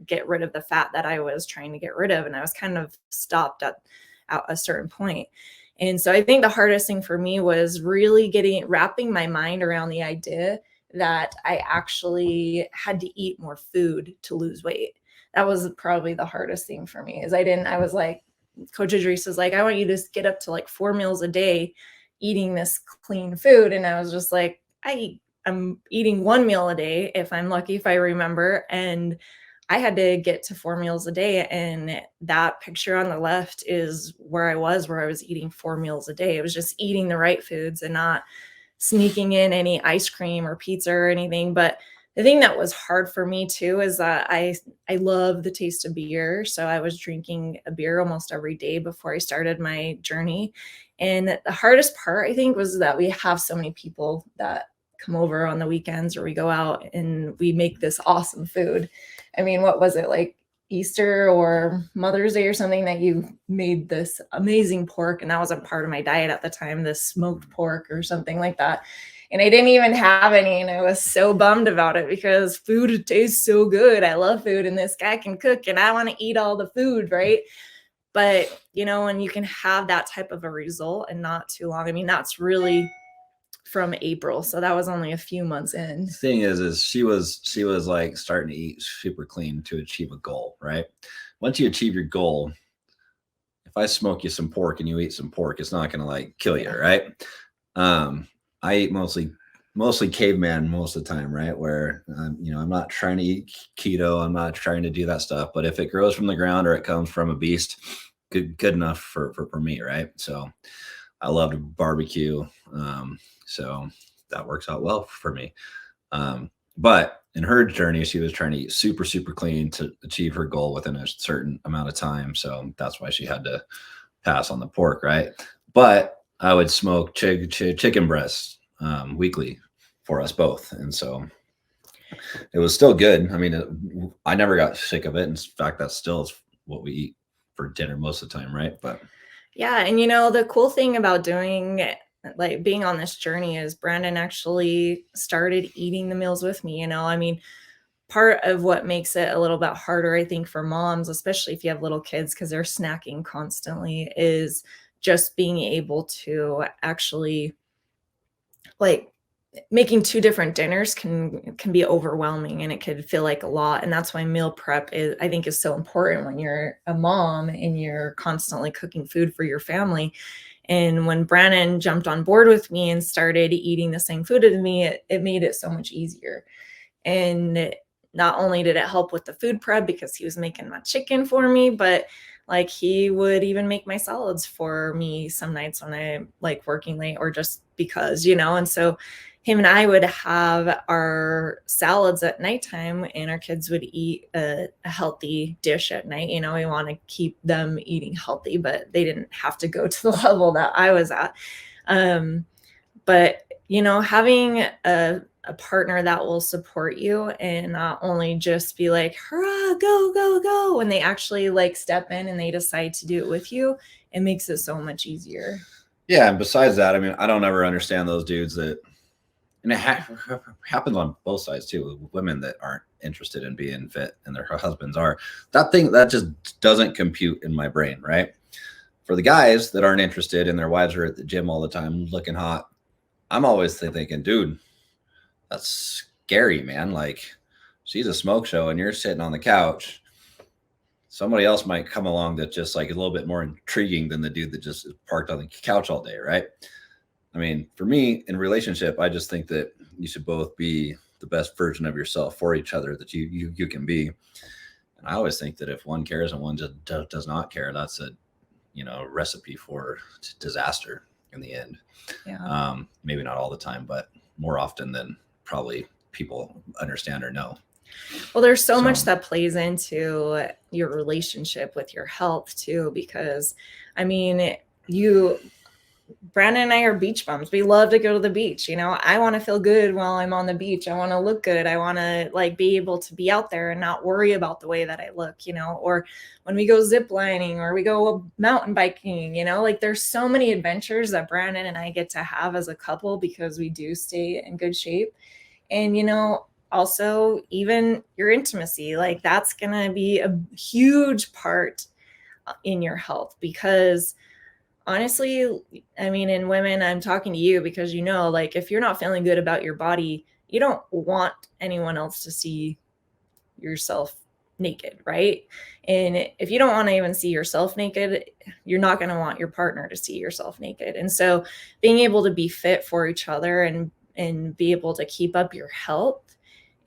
get rid of the fat that I was trying to get rid of. And I was kind of stopped at a certain point. And so I think the hardest thing for me was really wrapping my mind around the idea that I actually had to eat more food to lose weight. That was probably the hardest thing for me. I was like, Coach Idris was like, I want you to get up to like 4 meals a day eating this clean food. And I was just like, I'm eating 1 meal a day if I'm lucky, if I remember. And I had to get to 4 meals a day. And that picture on the left is where I was eating 4 meals a day. It was just eating the right foods and not sneaking in any ice cream or pizza or anything. But the thing that was hard for me too is that I love the taste of beer. So I was drinking a beer almost every day before I started my journey. And the hardest part, I think, was that we have so many people that come over on the weekends, or we go out and we make this awesome food. I mean, what was it, like Easter or Mother's Day or something, that you made this amazing pork, and that wasn't part of my diet at the time, this smoked pork or something like that. And I didn't even have any, and I was so bummed about it because food tastes so good. I love food, and this guy can cook, and I want to eat all the food, right? But, when you can have that type of a result and not too long, I mean, that's really from April. So that was only a few months in. The thing is she was like starting to eat super clean to achieve a goal, right? Once you achieve your goal, if I smoke you some pork and you eat some pork, it's not going to like kill you, right? I eat mostly caveman most of the time, right? Where, I'm not trying to eat keto. I'm not trying to do that stuff, but if it grows from the ground or it comes from a beast, good enough for me. Right. So I love to barbecue. So that works out well for me. But in her journey, she was trying to eat super, super clean to achieve her goal within a certain amount of time. So that's why she had to pass on the pork. Right. But I would smoke chicken breasts weekly for us both. And so it was still good. I mean, I never got sick of it. In fact, that still is what we eat for dinner most of the time. Right. But yeah. And the cool thing about being on this journey is Brandon actually started eating the meals with me. I mean, part of what makes it a little bit harder, I think, for moms, especially if you have little kids, because they're snacking constantly, is just being able to actually, like, making 2 different dinners can be overwhelming, and it could feel like a lot. And that's why meal prep I think is so important when you're a mom and you're constantly cooking food for your family. And when Brandon jumped on board with me and started eating the same food as me, it made it so much easier. And not only did it help with the food prep because he was making my chicken for me, but like he would even make my salads for me some nights when I like working late, or just because, and so him and I would have our salads at nighttime, and our kids would eat a healthy dish at night. We want to keep them eating healthy, but they didn't have to go to the level that I was at. But, having a partner that will support you and not only just be like, hurrah, go, go, go, when they actually like step in and they decide to do it with you, it makes it so much easier. Yeah. And besides that, I mean, I don't ever understand those dudes that, and it happens on both sides too, with women that aren't interested in being fit and their husbands are. That just doesn't compute in my brain, right? For the guys that aren't interested and their wives are at the gym all the time looking hot, I'm always thinking, dude, that's scary, man. Like, she's a smoke show and you're sitting on the couch. Somebody else might come along that's just like a little bit more intriguing than the dude that just is parked on the couch all day, right? I mean, for me in a relationship, I just think that you should both be the best version of yourself for each other that you can be. And I always think that if one cares and one just does not care, that's a recipe for disaster in the end. Yeah. Maybe not all the time, but more often than probably people understand or know. Well, there's so much that plays into your relationship with your health too, because I mean, Brandon and I are beach bums. We love to go to the beach. I want to feel good while I'm on the beach. I want to look good. I want to like be able to be out there and not worry about the way that I look, or when we go zip lining or we go mountain biking, like there's so many adventures that Brandon and I get to have as a couple because we do stay in good shape. And, also even your intimacy, like that's going to be a huge part in your health because honestly, I mean, in women, I'm talking to you because, like if you're not feeling good about your body, you don't want anyone else to see yourself naked, right? And if you don't want to even see yourself naked, you're not going to want your partner to see yourself naked. And so being able to be fit for each other and be able to keep up your health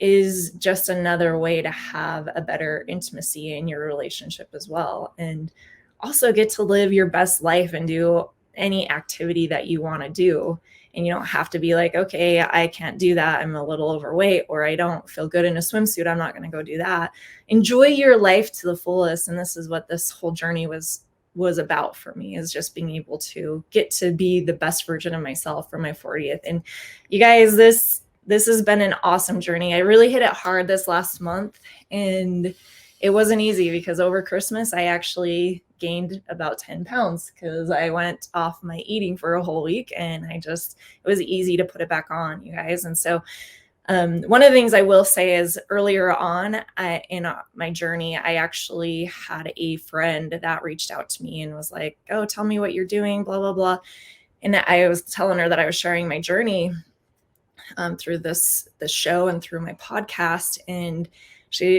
is just another way to have a better intimacy in your relationship as well. And also get to live your best life and do any activity that you want to do. And you don't have to be like, okay, I can't do that. I'm a little overweight, or I don't feel good in a swimsuit. I'm not going to go do that. Enjoy your life to the fullest. And this is what this whole journey was about for me, is just being able to get to be the best version of myself for my 40th. And you guys, this has been an awesome journey. I really hit it hard this last month, and it wasn't easy because over Christmas, I actually gained about 10 pounds because I went off my eating for a whole week, and it was easy to put it back on, you guys. And so one of the things I will say is earlier on in my journey, I actually had a friend that reached out to me and was like, oh, tell me what you're doing, blah, blah, blah. And I was telling her that I was sharing my journey through this show and through my podcast. And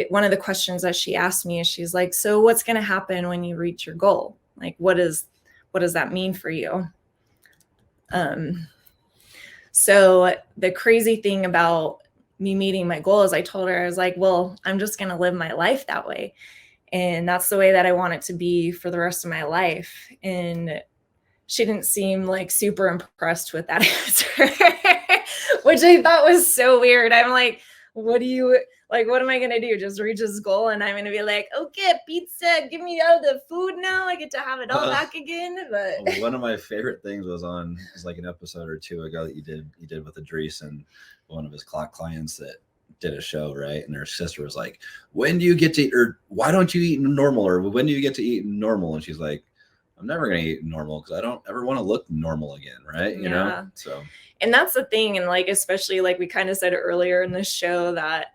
one of the questions that she asked me is, she's like, so what's going to happen when you reach your goal? Like, what does that mean for you? So the crazy thing about me meeting my goal is I told her, I was like, well, I'm just going to live my life that way. And that's the way that I want it to be for the rest of my life. And she didn't seem like super impressed with that answer, which I thought was so weird. I'm like, what am I going to do? Just reach this goal and I'm going to be like, okay, pizza, give me all the food now. I get to have it all back again. But one of my favorite things was like an episode or two ago that you did with Idris and one of his clients that did a show, right? And her sister was like, when do you get to eat, or why don't you eat normal? Or when do you get to eat normal? And she's like, I'm never going to eat normal because I don't ever want to look normal again. Right. You know? So, and that's the thing. And like, especially like we kind of said earlier in the show that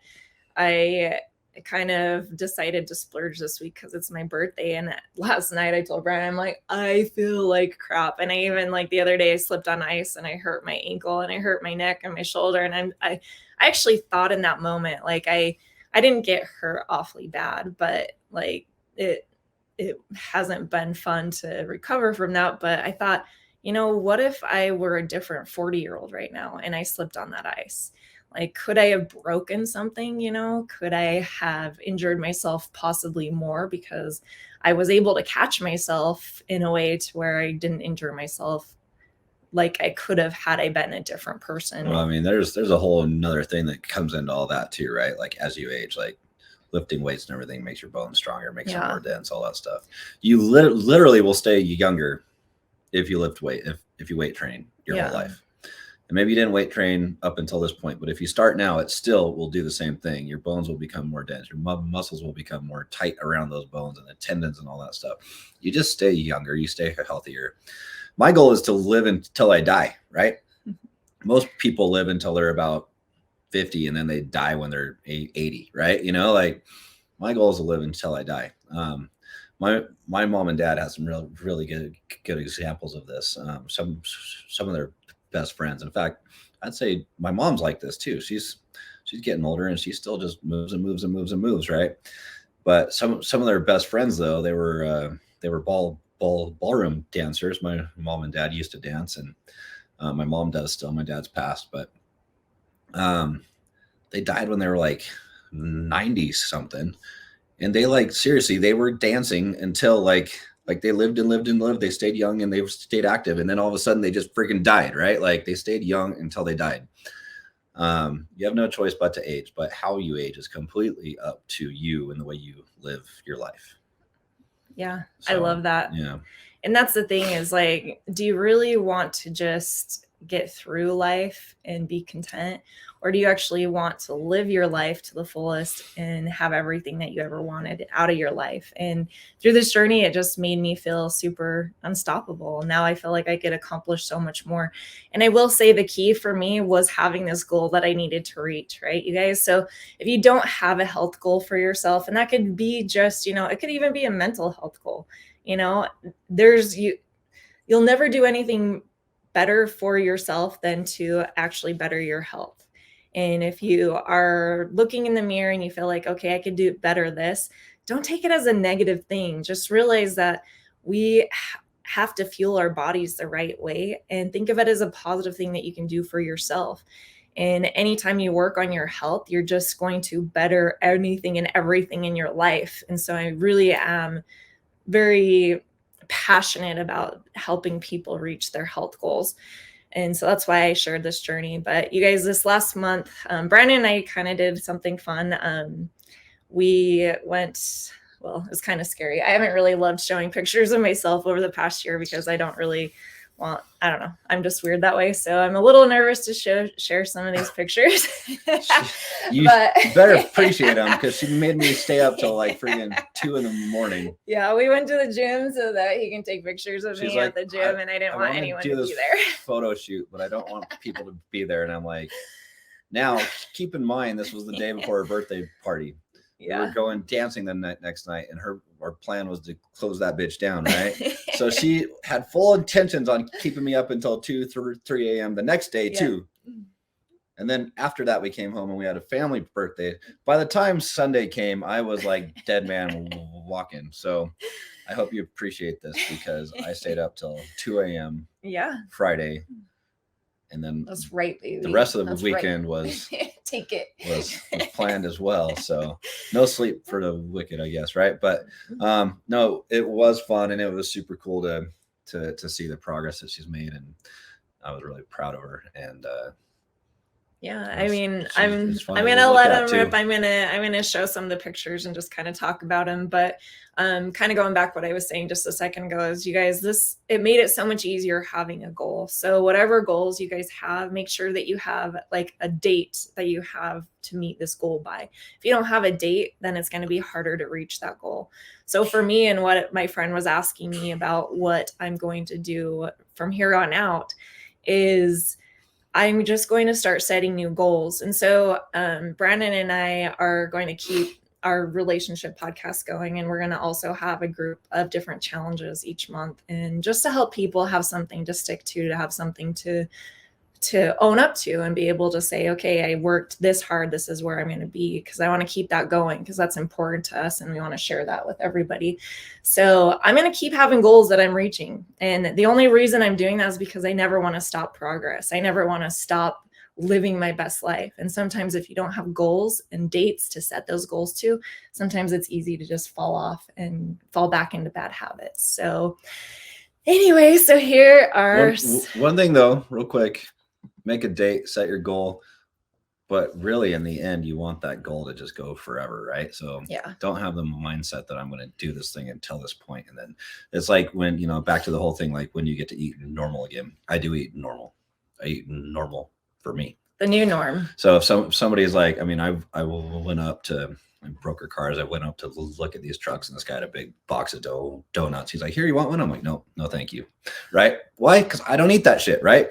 I kind of decided to splurge this week because it's my birthday. And last night I told Brian, I'm like, I feel like crap. And I even like the other day I slipped on ice and I hurt my ankle and I hurt my neck and my shoulder. And I actually thought in that moment, like I didn't get hurt awfully bad, but like it hasn't been fun to recover from that. But I thought, what if I were a different 40-year-old right now and I slipped on that ice? Like, could I have broken something? Could I have injured myself possibly more because I was able to catch myself in a way to where I didn't injure myself like I could have had I been a different person? Well, I mean, there's a whole another thing that comes into all that too, right? Like as you age, like lifting weights and everything makes your bones stronger, makes them more dense, all that stuff. You literally will stay younger if you lift weight, if you weight train your whole life. And maybe you didn't weight train up until this point, but if you start now, it still will do the same thing. Your bones will become more dense. Your muscles will become more tight around those bones and the tendons and all that stuff. You just stay younger. You stay healthier. My goal is to live until I die, right? Most people live until they're about 50 and then they die when they're 80, right? You know, like my goal is to live until I die. My mom and dad have some really good examples of this. Some of their best friends. In fact, I'd say my mom's like this too. She's getting older and she still just moves and moves and moves and moves, right? But some of their best friends though, they were ballroom dancers. My mom and dad used to dance, and my mom does still. My dad's passed, but they died when they were like 90 something, and they like seriously they were dancing until like they lived and lived and lived. They stayed young and they stayed active, and then all of a sudden they just freaking died, right? Like they stayed young until they died. You have no choice but to age, but how you age is completely up to you and the way you live your life. Yeah, So, I love that. Yeah. And that's the thing is like, do you really want to just get through life and be content? Or do you actually want to live your life to the fullest and have everything that you ever wanted out of your life? And through this journey, it just made me feel super unstoppable. Now I feel like I could accomplish so much more. And I will say the key for me was having this goal that I needed to reach, right, you guys? So if you don't have a health goal for yourself, and that could be just, it could even be a mental health goal, you'll never do anything better for yourself than to actually better your health. And if you are looking in the mirror and you feel like, okay, I could do better this, don't take it as a negative thing. Just realize that we have to fuel our bodies the right way, and think of it as a positive thing that you can do for yourself. And anytime you work on your health, you're just going to better anything and everything in your life. And so I really am very passionate about helping people reach their health goals. And so that's why I shared this journey. But you guys, this last month, Brandon and I kind of did something fun. We went, well, it was kind of scary. I haven't really loved showing pictures of myself over the past year because I don't really want, I don't know, I'm just weird that way. So I'm a little nervous to share some of these pictures. You better appreciate them, because she made me stay up till like freaking 2 a.m. Yeah, we went to the gym so that he can take pictures of me at the gym, and I didn't want anyone to be there. Photo shoot, but I don't want people to be there. And I'm like, now keep in mind, this was the day before her birthday party. Yeah. We were going dancing the next night, and our plan was to close that bitch down, right? So she had full intentions on keeping me up until 3 a.m. the next day too. And then after that, we came home and we had a family birthday. By the time Sunday came, I was like dead man walking. So I hope you appreciate this, because I stayed up till 2 a.m. Friday. And then that's right, baby. The rest of the weekend was take it was planned as well. So no sleep for the wicked, I guess, right? But no, it was fun, and it was super cool to see the progress that she's made, and I was really proud of her. And yeah, I mean, I'm gonna let him rip. I'm gonna show some of the pictures and just kind of talk about him. But kind of going back what I was saying just a second ago is, you guys, it made it so much easier having a goal. So whatever goals you guys have, make sure that you have like a date that you have to meet this goal by. If you don't have a date, then it's going to be harder to reach that goal. So for me, and what my friend was asking me about what I'm going to do from here on out is, I'm just going to start setting new goals. And so Brandon and I are going to keep our relationship podcast going, and we're going to also have a group of different challenges each month, and just to help people have something to stick to have something to own up to, and be able to say, okay, I worked this hard, this is where I'm going to be, because I want to keep that going, because that's important to us and we want to share that with everybody. So I'm going to keep having goals that I'm reaching, and the only reason I'm doing that is because I never want to stop progress. I never want to stop living my best life. And sometimes if you don't have goals and dates to set those goals to, sometimes it's easy to just fall off and fall back into bad habits. So anyway, so here are one thing though, real quick. Make a date, set your goal, but really in the end, you want that goal to just go forever, right? So don't have the mindset that I'm going to do this thing until this point. And then it's like when, back to the whole thing, like when you get to eat normal again. I do eat normal. I eat normal for me. The new norm. So if somebody's like, I mean, I went up to broker cars. I went up to look at these trucks, and this guy had a big box of donuts. He's like, here, you want one? I'm like, no, thank you. Right? Why? Because I don't eat that shit. Right?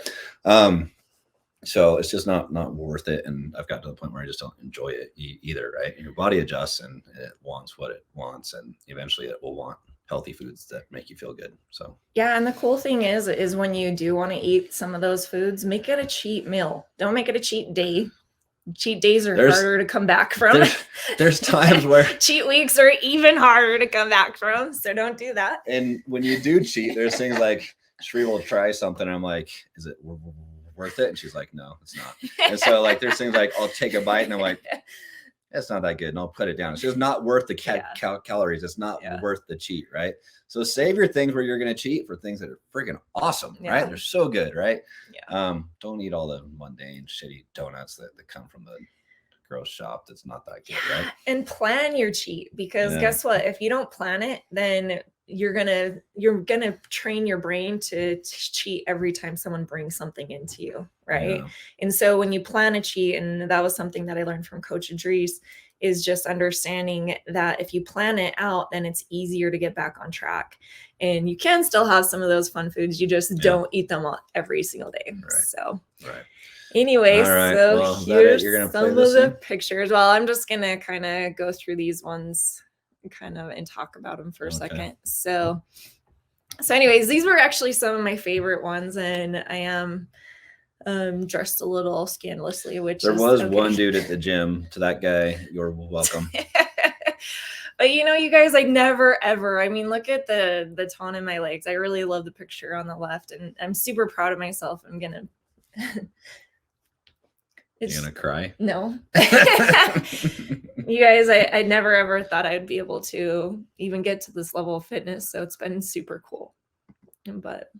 So it's just not worth it. And I've got to the point where I just don't enjoy it either. Right. Your body adjusts and it wants what it wants. And eventually it will want healthy foods that make you feel good. So yeah, and the cool thing is when you do want to eat some of those foods, make it a cheat meal. Don't make it a cheat day. Cheat days are harder to come back from. There's times where cheat weeks are even harder to come back from. So don't do that. And when you do cheat, there's things like Cherie will try something. And I'm like, is it worth it? And she's like, no, it's not. And so like, there's things like I'll take a bite and I'm like, it's not that good. And I'll put it down. It's just not worth the calories. It's not worth the cheat. Right. So save your things where you're going to cheat for things that are freaking awesome. Right. They're so good. Right. Yeah. Don't eat all the mundane, shitty donuts that come from the gross shop. That's not that good. Right. And plan your cheat, because guess what? If you don't plan it, then you're gonna train your brain to cheat every time someone brings something into you, right? Yeah. And so when you plan a cheat, and that was something that I learned from Coach Idris, is just understanding that if you plan it out, then it's easier to get back on track. And you can still have some of those fun foods, you just don't eat them every single day. Right. So anyway, so here's some of the pictures. Well, I'm just gonna kind of go through these ones and talk about them for a second. So anyways, these were actually some of my favorite ones, and I am dressed a little scandalously, which there was one dude at the gym. To that guy, you're welcome. But you guys, I never ever, I mean, look at the tone in my legs. I really love the picture on the left, and I'm super proud of myself. I'm gonna You're gonna cry? No. You guys, I never ever thought I'd be able to even get to this level of fitness. So it's been super cool. But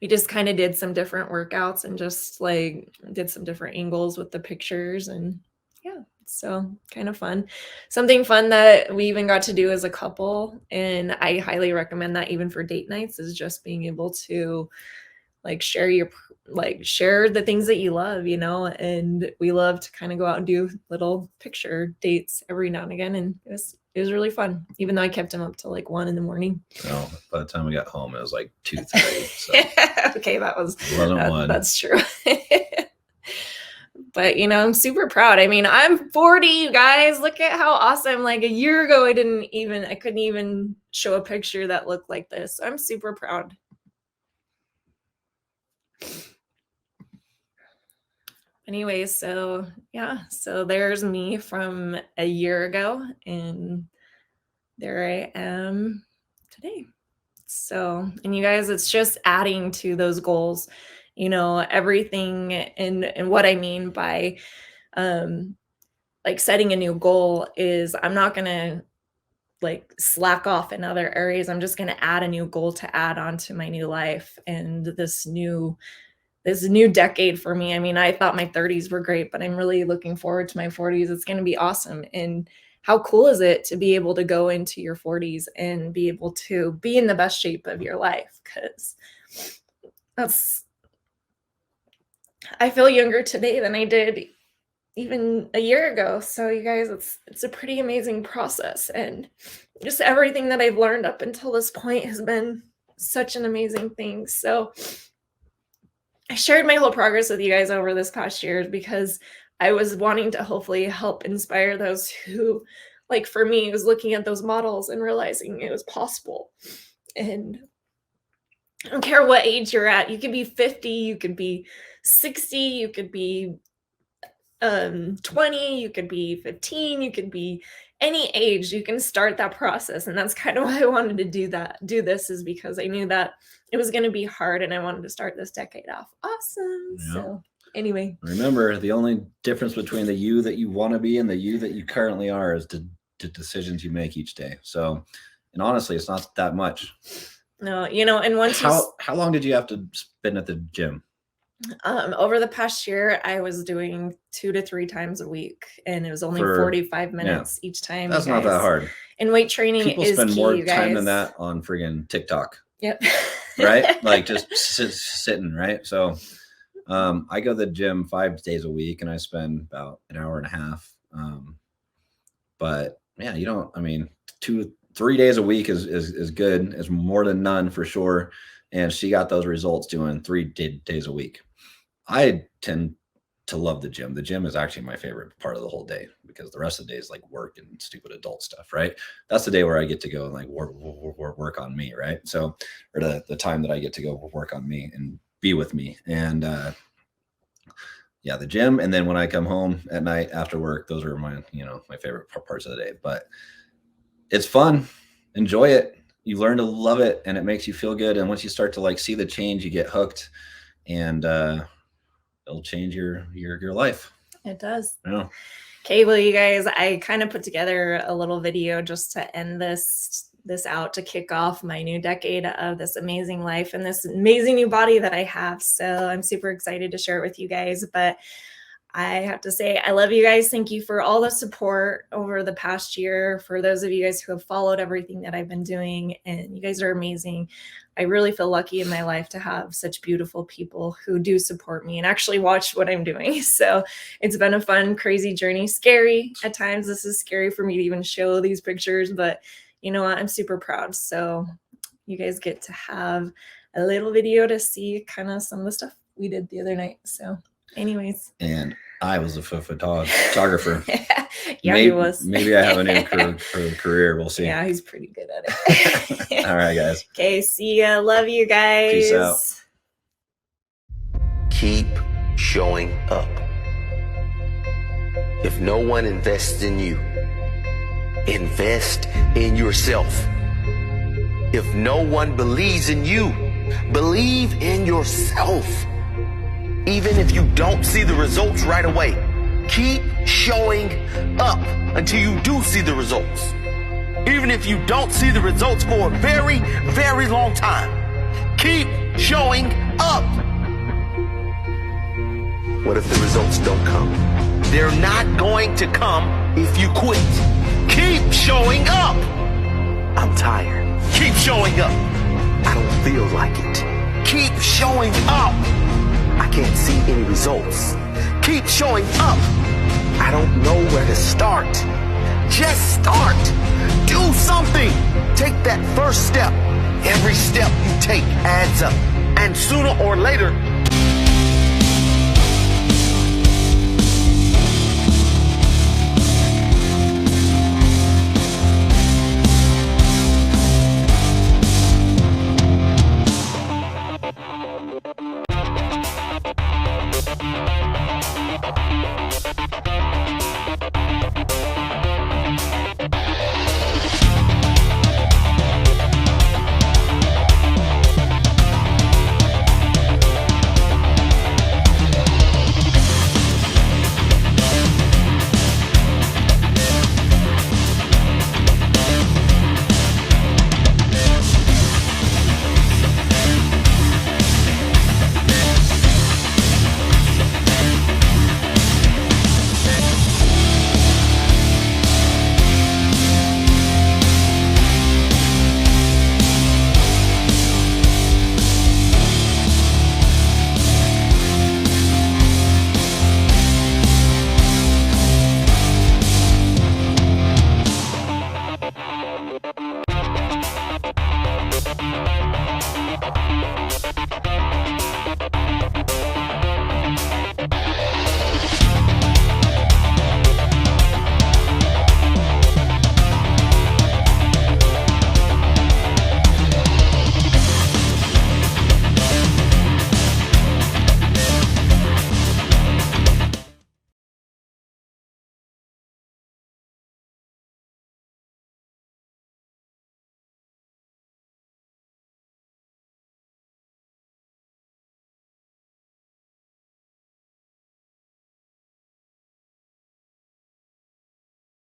we just kind of did some different workouts and just like did some different angles with the pictures, and so kind of fun. Something fun that we even got to do as a couple, and I highly recommend that even for date nights, is just being able to share the things that you love, and we love to kind of go out and do little picture dates every now and again. And it was really fun, even though I kept him up till 1 a.m. No, by the time we got home, it was 2, 3. So. Okay. That's true. But, I'm super proud. I mean, I'm 40, you guys. Look at how awesome. A year ago, I couldn't even show a picture that looked like this. So I'm super proud. Anyways, so there's me from a year ago, and there I am today. So, and you guys, it's just adding to those goals, everything. And what I mean by setting a new goal is I'm not gonna slack off in other areas. I'm just gonna add a new goal to add on to my new life and this new decade for me. I mean, I thought my 30s were great, but I'm really looking forward to my 40s. It's going to be awesome. And how cool is it to be able to go into your 40s and be able to be in the best shape of your life? Because I feel younger today than I did even a year ago. So you guys, it's a pretty amazing process. And just everything that I've learned up until this point has been such an amazing thing. So I shared my whole progress with you guys over this past year because I was wanting to hopefully help inspire those who, for me, was looking at those models and realizing it was possible. And I don't care what age you're at. You could be 50, you could be 60, you could be 20, you could be 15, you could be any age. You can start that process. And that's kind of why I wanted to do this, is because I knew that it was going to be hard and I wanted to start this decade off awesome. Yep. So anyway, remember, the only difference between the you that you want to be and the you that you currently are is the decisions you make each day. So, and honestly, it's not that much. No, and once how long did you have to spend at the gym? Over the past year, I was doing 2 to 3 times a week, and it was only 45 minutes each time. That's not that hard. And weight training People is spend key, more you time guys. than that on friggin' TikTok. Yep. Right? Just sitting, right? So I go to the gym 5 days a week, and I spend about an hour and a half. But yeah, 2-3 days a week is good. It's more than none for sure. And she got those results doing 3 days a week. I tend to love the gym. The gym is actually my favorite part of the whole day because the rest of the day is like work and stupid adult stuff, right? That's the day where I get to go and like work on me, right? So, or the time that I get to go work on me and be with me. And yeah, the gym. And then when I come home at night after work, those are my, my favorite parts of the day. But it's fun. Enjoy it. You learn to love it and it makes you feel good. And once you start to like see the change, you get hooked, and it'll change your life. It does. Yeah. Okay, well, you guys, I kind of put together a little video just to end this out, to kick off my new decade of this amazing life and this amazing new body that I have. So I'm super excited to share it with you guys. But I have to say, I love you guys. Thank you for all the support over the past year. For those of you guys who have followed everything that I've been doing, and you guys are amazing. I really feel lucky in my life to have such beautiful people who do support me and actually watch what I'm doing. So it's been a fun, crazy journey. Scary at times. This is scary for me to even show these pictures, but you know what? I'm super proud. So you guys get to have a little video to see kind of some of the stuff we did the other night. So anyways. And I was a photographer. Yeah, he was. Maybe I have a new career. We'll see. Yeah, he's pretty good at it. All right, guys. Okay, see ya. Love you guys. Peace out. Keep showing up. If no one invests in you, invest in yourself. If no one believes in you, believe in yourself. Even if you don't see the results right away, keep showing up until you do see the results. Even if you don't see the results for a very, very long time, keep showing up. What if the results don't come? They're not going to come if you quit. Keep showing up. I'm tired. Keep showing up. I don't feel like it. Keep showing up. I can't see any results. Keep showing up. I don't know where to start. Just start. Do something. Take that first step. Every step you take adds up. And sooner or later,